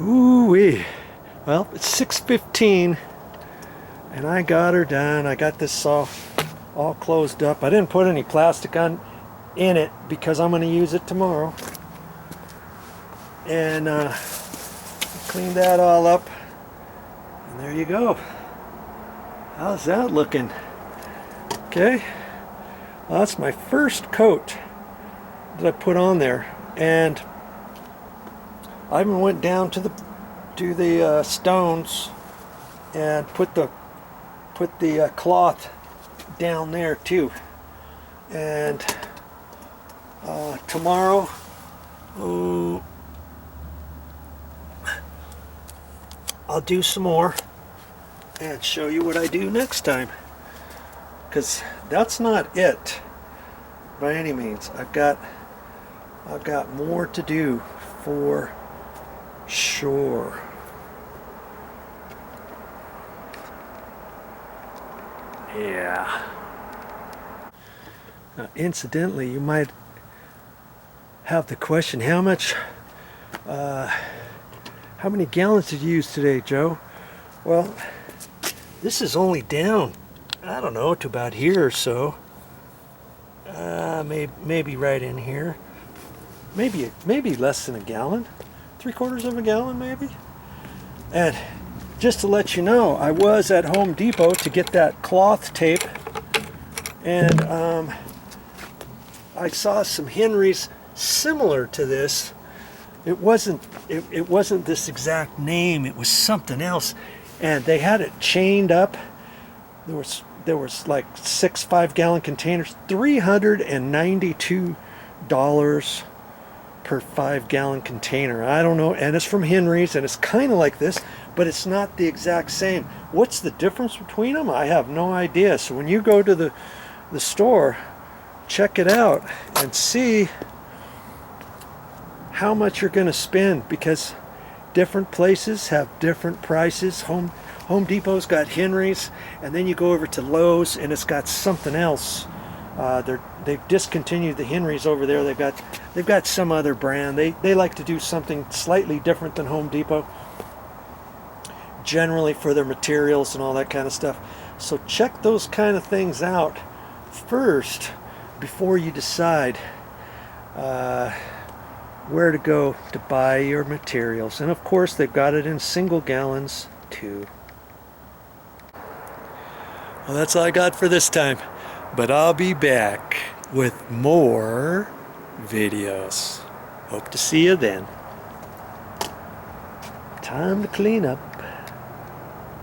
Ooh-wee. Well, it's 6:15 and I got her done. I got this saw all closed up. I didn't put any plastic on in it because I'm going to use it tomorrow. And clean that all up. And there you go. How's that looking? Okay. Well, that's my first coat that I put on there. And I even went down to the stones and put the cloth down there too. And tomorrow, I'll do some more and show you what I do next time, because that's not it by any means. I've got more to do for sure. Yeah. Now, incidentally, you might have the question, how many gallons did you use today, Joe? Well, this is only down, I don't know, to about here or so. Maybe right in here. Maybe less than a gallon. 3/4 of a gallon, maybe. And just to let you know, I was at Home Depot to get that cloth tape, and I saw some Henrys similar to this. It wasn't this exact name, it was something else, and they had it chained up. There was like 6 5-gallon containers, $392 per 5-gallon container. I don't know, and it's from Henry's, and it's kind of like this, but it's not the exact same. What's the difference between them? I have no idea. So when you go to the store, check it out and see how much you're going to spend, because different places have different prices. Home Depot's got Henry's, and then you go over to Lowe's and it's got something else. They've discontinued the Henry's over there. They've got some other brand. They like to do something slightly different than Home Depot, generally for their materials and all that kind of stuff. So check those kind of things out first before you decide where to go to buy your materials. And of course, they've got it in single gallons too. Well, that's all I got for this time, but I'll be back with more videos. Hope to see you then. Time to clean up.